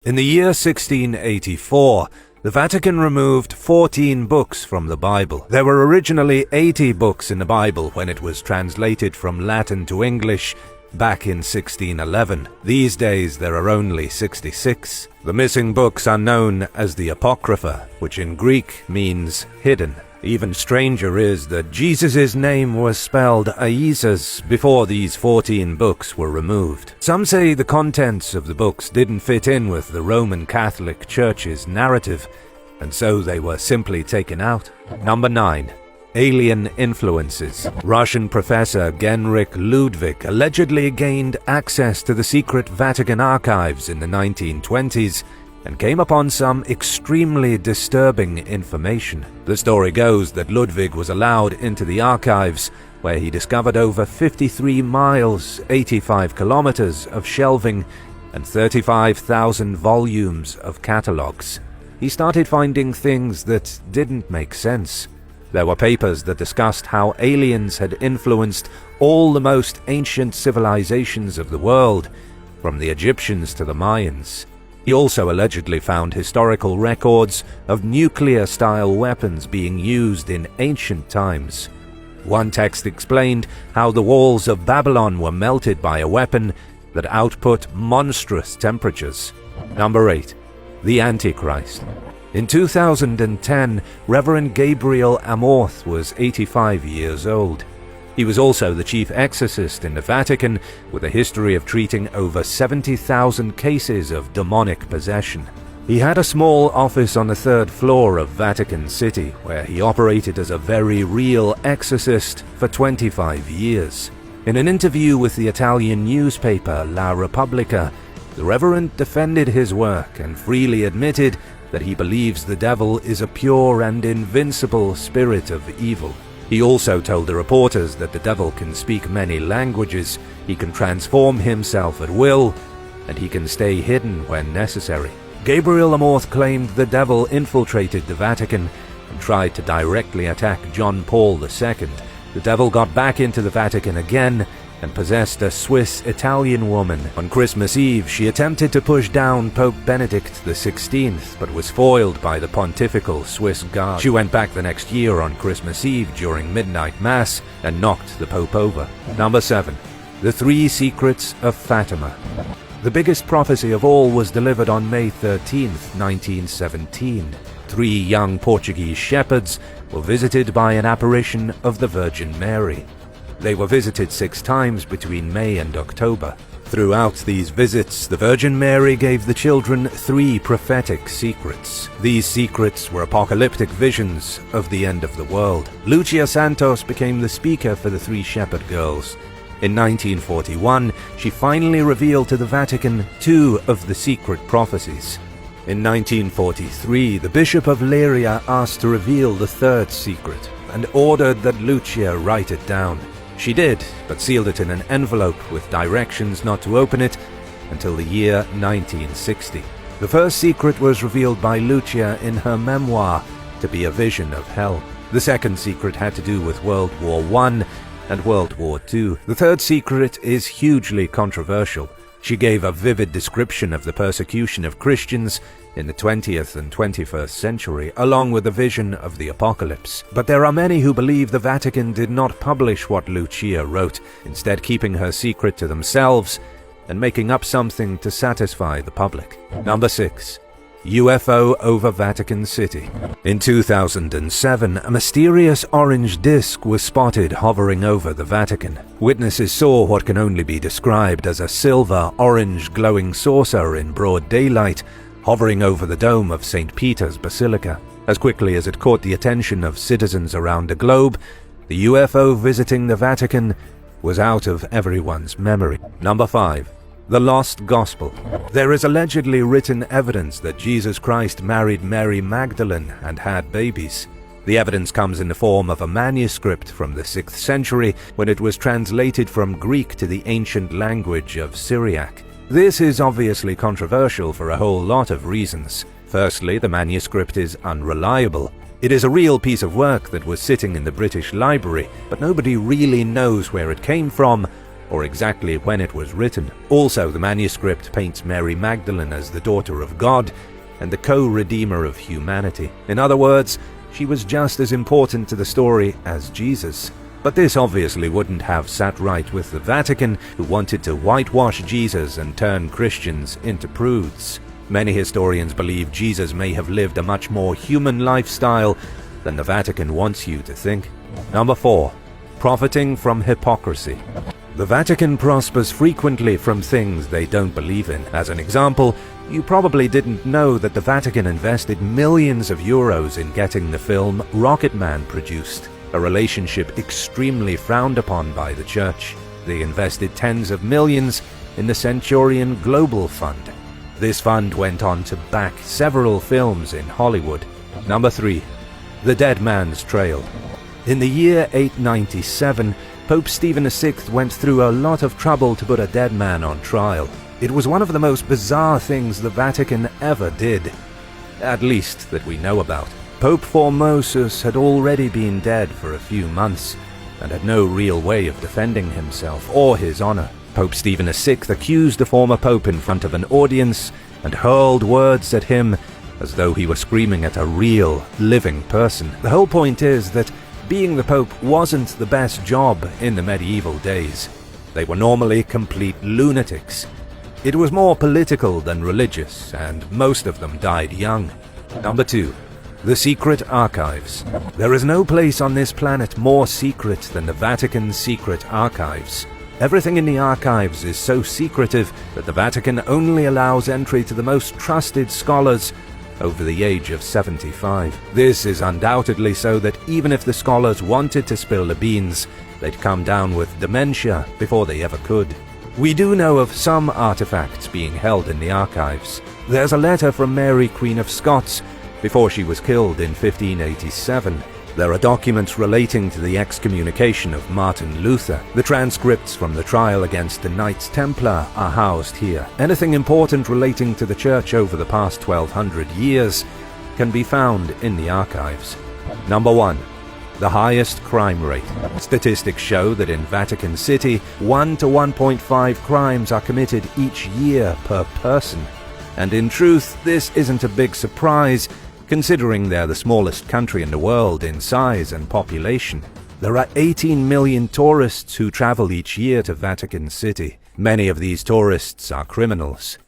In the year 1684, the Vatican removed 14 books from the Bible. There were originally 80 books in the Bible when it was translated from Latin to English back in 1611. These days there are only 66. The missing books are known as the Apocrypha, which in Greek means hidden. Even stranger is that Jesus' name was spelled Iesus before these 14 books were removed. Some say the contents of the books didn't fit in with the Roman Catholic Church's narrative, and so they were simply taken out. Number 9. Alien influences. Russian professor Genrikh Ludwig allegedly gained access to the secret Vatican archives in the 1920s and came upon some extremely disturbing information. The story goes that Ludwig was allowed into the archives, where he discovered over 53 miles, 85 kilometers of shelving and 35,000 volumes of catalogues. He started finding things that didn't make sense. There were papers that discussed how aliens had influenced all the most ancient civilizations of the world, from the Egyptians to the Mayans. He also allegedly found historical records of nuclear-style weapons being used in ancient times. One text explained how the walls of Babylon were melted by a weapon that output monstrous temperatures. Number 8. The Antichrist. In 2010, Reverend Gabriel Amorth was 85 years old. He was also the chief exorcist in the Vatican, with a history of treating over 70,000 cases of demonic possession. He had a small office on the 3rd floor of Vatican City, where he operated as a very real exorcist for 25 years. In an interview with the Italian newspaper La Repubblica, the Reverend defended his work and freely admitted that he believes the devil is a pure and invincible spirit of evil. He also told the reporters that the devil can speak many languages, he can transform himself at will, and he can stay hidden when necessary. Gabriel Amorth claimed the devil infiltrated the Vatican and tried to directly attack John Paul II. The devil got back into the Vatican again and possessed a Swiss-Italian woman. On Christmas Eve, she attempted to push down Pope Benedict XVI, but was foiled by the pontifical Swiss guard. She went back the next year on Christmas Eve during midnight mass and knocked the Pope over. Number 7. The 3 Secrets of Fatima. The biggest prophecy of all was delivered on May 13, 1917. 3 young Portuguese shepherds were visited by an apparition of the Virgin Mary. They were visited 6 times between May and October. Throughout these visits, the Virgin Mary gave the children 3 prophetic secrets. These secrets were apocalyptic visions of the end of the world. Lucia Santos became the speaker for the 3 shepherd girls. In 1941, she finally revealed to the Vatican 2 of the secret prophecies. In 1943, the Bishop of Leiria asked to reveal the 3rd secret and ordered that Lucia write it down. She did, but sealed it in an envelope with directions not to open it until the year 1960. The first secret was revealed by Lucia in her memoir, To Be a Vision of Hell. The second secret had to do with World War I and World War II. The third secret is hugely controversial. She gave a vivid description of the persecution of Christians in the 20th and 21st century, along with a vision of the apocalypse. But there are many who believe the Vatican did not publish what Lucia wrote, instead keeping her secret to themselves and making up something to satisfy the public. Number 6. UFO over Vatican City. In 2007, a mysterious orange disc was spotted hovering over the Vatican. Witnesses saw what can only be described as a silver-orange glowing saucer in broad daylight, hovering over the dome of St. Peter's Basilica. As quickly as it caught the attention of citizens around the globe, the UFO visiting the Vatican was out of everyone's memory. Number 5. The Lost Gospel. There is allegedly written evidence that Jesus Christ married Mary Magdalene and had babies. The evidence comes in the form of a manuscript from the 6th century when it was translated from Greek to the ancient language of Syriac. This is obviously controversial for a whole lot of reasons. Firstly, the manuscript is unreliable. It is a real piece of work that was sitting in the British Library, but nobody really knows where it came from or exactly when it was written. Also, the manuscript paints Mary Magdalene as the daughter of God and the co-redeemer of humanity. In other words, she was just as important to the story as Jesus. But this obviously wouldn't have sat right with the Vatican, who wanted to whitewash Jesus and turn Christians into prudes. Many historians believe Jesus may have lived a much more human lifestyle than the Vatican wants you to think. Number 4. Profiting from hypocrisy. The Vatican prospers frequently from things they don't believe in. As an example, you probably didn't know that the Vatican invested millions of euros in getting the film Rocket Man produced, a relationship extremely frowned upon by the Church. They invested tens of millions in the Centurion Global Fund. This fund went on to back several films in Hollywood. Number 3. The Dead Man's Trail. In the year 897, Pope Stephen VI went through a lot of trouble to put a dead man on trial. It was one of the most bizarre things the Vatican ever did, at least that we know about. Pope Formosus had already been dead for a few months and had no real way of defending himself or his honor. Pope Stephen VI accused the former pope in front of an audience and hurled words at him as though he were screaming at a real, living person. The whole point is that being the pope wasn't the best job in the medieval days. They were normally complete lunatics. It was more political than religious, and most of them died young. Number 2. The Secret Archives. There is no place on this planet more secret than the Vatican's secret archives. Everything in the archives is so secretive that the Vatican only allows entry to the most trusted scholars over the age of 75. This is undoubtedly so that even if the scholars wanted to spill the beans, they'd come down with dementia before they ever could. We do know of some artifacts being held in the archives. There's a letter from Mary, Queen of Scots, before she was killed in 1587. There are documents relating to the excommunication of Martin Luther. The transcripts from the trial against the Knights Templar are housed here. Anything important relating to the Church over the past 1200 years can be found in the archives. Number 1. The highest crime rate. Statistics show that in Vatican City, 1 to 1.5 crimes are committed each year per person. And in truth, this isn't a big surprise, considering they're the smallest country in the world in size and population. There are 18 million tourists who travel each year to Vatican City. Many of these tourists are criminals.